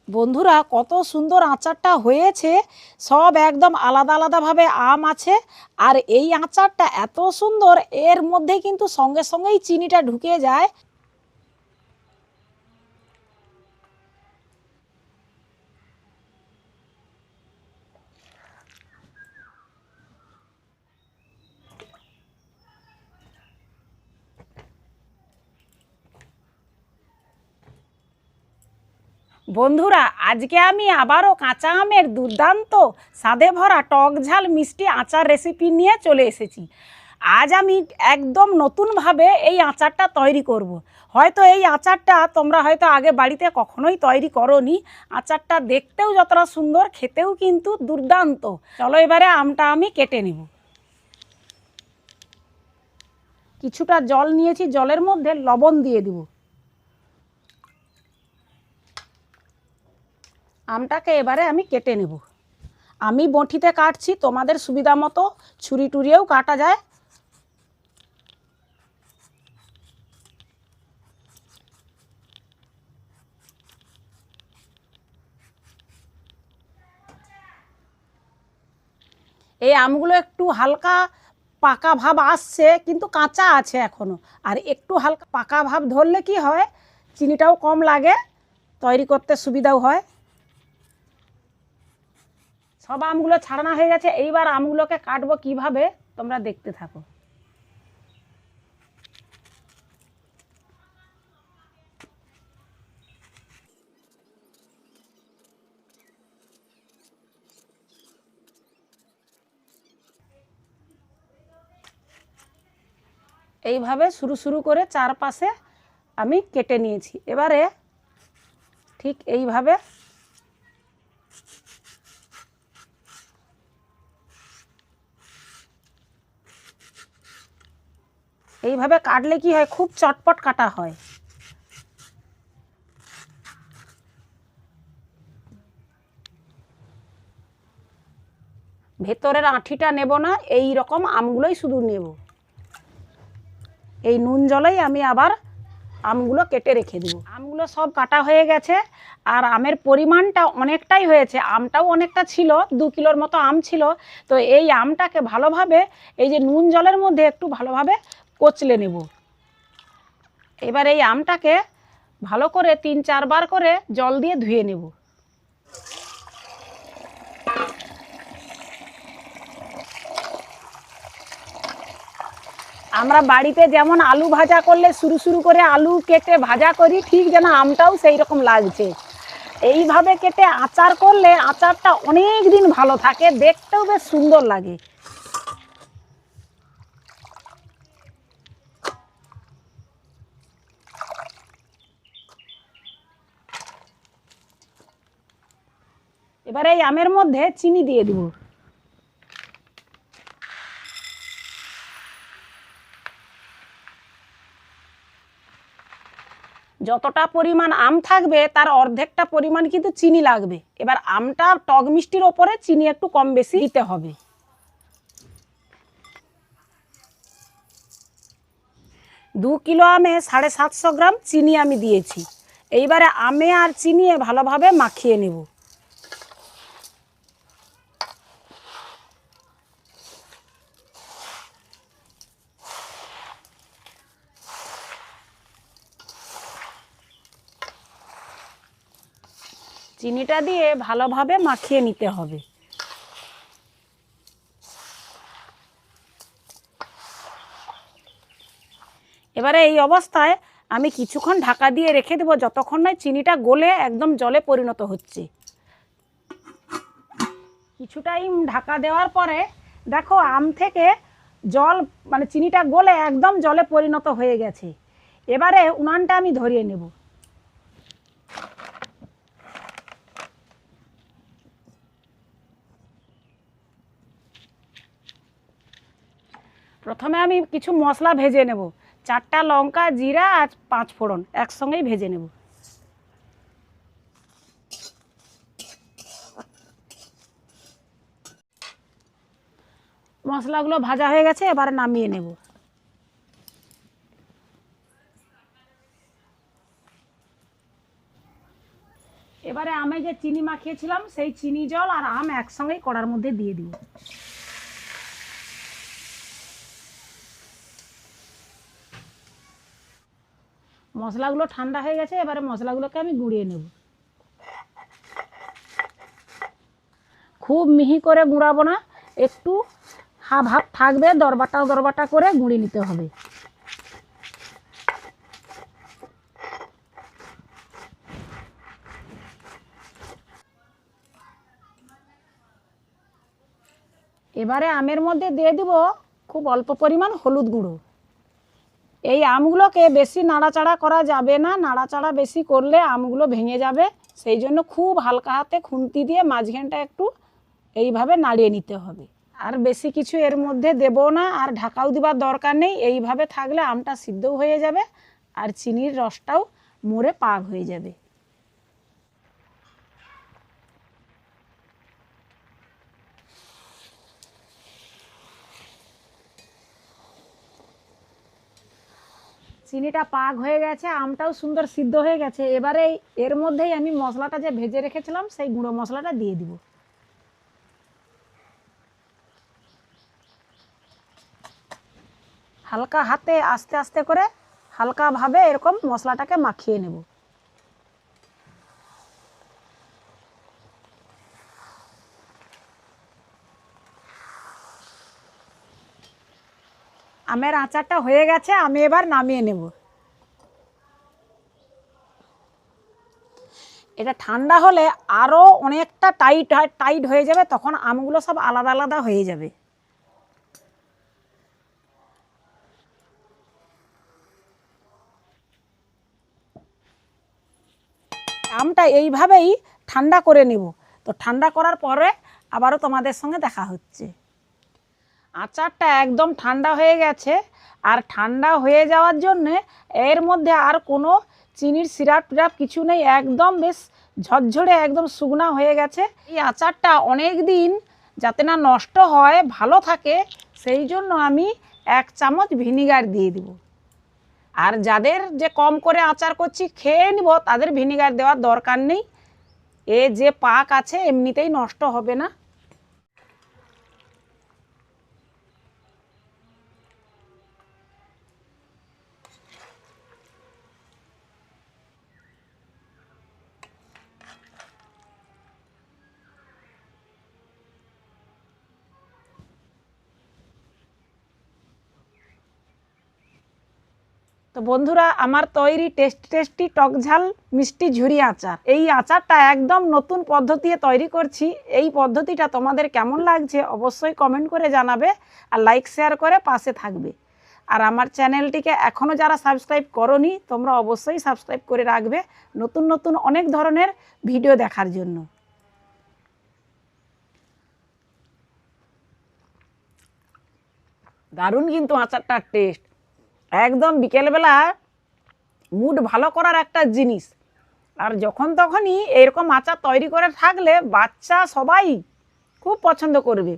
বন্ধুরা, কত সুন্দর আচারটা হয়েছে। সব একদম আলাদা আলাদাভাবে আম আছে, আর এই আচারটা এত সুন্দর, এর মধ্যে কিন্তু সঙ্গে সঙ্গেই চিনিটা ঢুকে যায়। বন্ধুরা, আজকে আমি আবারও কাঁচা আমের দুর্দান্ত স্বাদে ভরা টক ঝাল মিষ্টি আচার রেসিপি নিয়ে চলে এসেছি। আজ আমি একদম নতুনভাবে এই আচারটা তৈরি করব। হয়তো এই আচারটা তোমরা হয়তো আগে বাড়িতে কখনোই তৈরি করোনি। আচারটা দেখতেও যতটা সুন্দর, খেতেও কিন্তু দুর্দান্ত। চলো এবারে আমটা আমি কেটে নেব। কিছুটা জল নিয়েছি, জলের মধ্যে লবণ দিয়ে দেব। আমটাকে এবারে আমি কেটে নেব। আমি বঁটিতে কাটছি, তোমাদের সুবিধা মতো ছুরি টুরিয়েও কাটা যায়। এই আমগুলো একটু হালকা পাকা ভাব আসছে, কিন্তু কাঁচা আছে এখনও। আর একটু হালকা পাকা ভাব ধরলে কি হয়, চিনিটাও কম লাগে, তৈরি করতে সুবিধাও হয়। সব আমগুলো ছাড়ানো হয়ে গেছে। এইবার আমগুলোকে কাটবো কিভাবে, তোমরা দেখতে থাকো। এইভাবে শুরু শুরু করে চারপাশে আমি কেটে নিয়েছি। এবারে ঠিক এইভাবে এইভাবে কাটলে কি হয়, খুব চটপট কাটা হয়। ভেতরের আঁঠিটা নেব না, এই রকম আমগুলোই শুধু নেব। এই নুন জলেই আমি আবার আমগুলো কেটে রেখে দেব। আমগুলো সব কাটা হয়ে গেছে, আর আমের পরিমাণটা অনেকটাই হয়েছে। আমটাও অনেকটা ছিল, 2 কিলোর মতো আম ছিল। তো এই আমটাকে ভালোভাবে এই যে নুন জলের মধ্যে একটু ভালোভাবে কচলে নেব। এবার এই আমটাকে ভালো করে 3-4 বার করে জল দিয়ে ধুয়ে নেব। আমরা বাড়িতে যেমন আলু ভাজা করলে শুরু শুরু করে আলু কেটে ভাজা করি, ঠিক যেন আমটাও সেই রকম লাগছে। এইভাবে কেটে আচার করলে আচারটা অনেক দিন ভালো থাকে, দেখতেও বেশ সুন্দর লাগে। এবারে এই আমের মধ্যে চিনি দিয়ে দিব। যতটা পরিমাণ আম থাকবে তার অর্ধেকটা পরিমাণ কিন্তু চিনি লাগবে। এবার আমটা টক মিষ্টির ওপরে চিনি একটু কম বেশি দিতে হবে। 2 কিলো আমে 750 গ্রাম চিনি আমি দিয়েছি। এইবারে আমে আর চিনি ভালোভাবে মাখিয়ে নেব। চিনিটা দিয়ে ভালোভাবে মাখিয়ে নিতে হবে। এবারে এই অবস্থায় আমি কিছুক্ষণ ঢাকা দিয়ে রেখে দেবো, যতক্ষণ না চিনিটা গলে একদম জলে পরিণত হচ্ছে। কিছু টাইম ঢাকা দেওয়ার পরে দেখো আম থেকে জল, মানে চিনিটা গলে একদম জলে পরিণত হয়ে গেছে। এবারে উনানটা আমি ধরিয়ে নেব। প্রথমে আমি কিছু মশলা ভেজে নেব। 4টা লঙ্কা, জিরা আর 5 ফোড়ন একসঙ্গেই ভেজে নেব। মশলাগুলো ভাজা হয়ে গেছে, এবারে নামিয়ে নেব। এবারে আমে যে চিনি মাখিয়েছিলাম সেই চিনি জল আর আম একসঙ্গেই কড়ার মধ্যে দিয়ে দিব। মশলাগুলো ঠান্ডা হয়ে গেছে, এবারে মশলাগুলোকে আমি গুঁড়িয়ে নেব। খুব মিহি করে গুঁড়াবো না, একটু হাফ হাফ থাকবে, দরবাটা করে গুঁড়িয়ে নিতে হবে। এবারে আমের মধ্যে দিয়ে দিব খুব অল্প পরিমাণ হলুদ গুঁড়ো। এই আমগুলোকে বেশি নাড়াচাড়া করা যাবে না, নাড়াচাড়া বেশি করলে আমগুলো ভেঙে যাবে, সেই জন্য খুব হালকা হাতে খুন্তি দিয়ে মাঝখানটা একটু এইভাবে নাড়িয়ে নিতে হবে। আর বেশি কিছু এর মধ্যে দেব না, আর ঢাকাও দেওয়ার দরকার নেই। এইভাবে থাকলে আমটা সিদ্ধও হয়ে যাবে আর চিনির রসটাও মরে পাক হয়ে যাবে। চিনিটা পাক হয়ে গেছে, আমটাও সুন্দর সিদ্ধ হয়ে গেছে। এবারে এর মধ্যেই আমি মশলাটা যে ভেজে রেখেছিলাম সেই গুঁড়ো মশলাটা দিয়ে দিব। হালকা হাতে আস্তে আস্তে করে হালকাভাবে এরকম মশলাটাকে মাখিয়ে নেব। আমের আচারটা হয়ে গেছে, আমি এবার নামিয়ে নেব। এটা ঠান্ডা হলে আরও অনেকটা টাইট হয়ে যাবে, তখন আমগুলো সব আলাদা আলাদা হয়ে যাবে। আমটা এইভাবেই ঠান্ডা করে নেব। তো ঠান্ডা করার পরে আবারও তোমাদের সঙ্গে দেখা হচ্ছে। আচারটা একদম ঠান্ডা হয়ে গেছে, আর ঠান্ডা হয়ে যাওয়ার জন্যে এর মধ্যে আর কোনো চিনির সিরাপ টিরাপ কিছু নেই, একদম বেশ ঝরঝরে একদম শুকনা হয়ে গেছে। এই আচারটা অনেক দিন যাতে না নষ্ট হয়, ভালো থাকে, সেই জন্য আমি 1 চামচ ভিনিগার দিয়ে দিব। আর যাদের যে কম করে আচার করছি খেয়ে নিব, তাদের ভিনিগার দেওয়ার দরকার নেই, এ যে পাক আছে এমনিতেই নষ্ট হবে না। তো বন্ধুরা, আমার তৈরি টেস্টি টক ঝাল মিষ্টি ঝুরি আচার, এই আচারটা একদম নতুন পদ্ধতিতে তৈরি করছি। এই পদ্ধতিটা তোমাদের কেমন লাগছে অবশ্যই কমেন্ট করে জানাবে, আর লাইক শেয়ার করে পাশে থাকবে। আর আমার চ্যানেলটিকে এখনও যারা সাবস্ক্রাইব করোনি, তোমরা অবশ্যই সাবস্ক্রাইব করে রাখবে নতুন নতুন অনেক ধরনের ভিডিও দেখার জন্য। দারুণ কিন্তু আচারটার টেস্ট, একদম বিকেলবেলা মুড ভালো করার একটা জিনিস। আর যখন তখনই এরকম আচার তৈরি করে থাকলে বাচ্চা সবাই খুব পছন্দ করবে।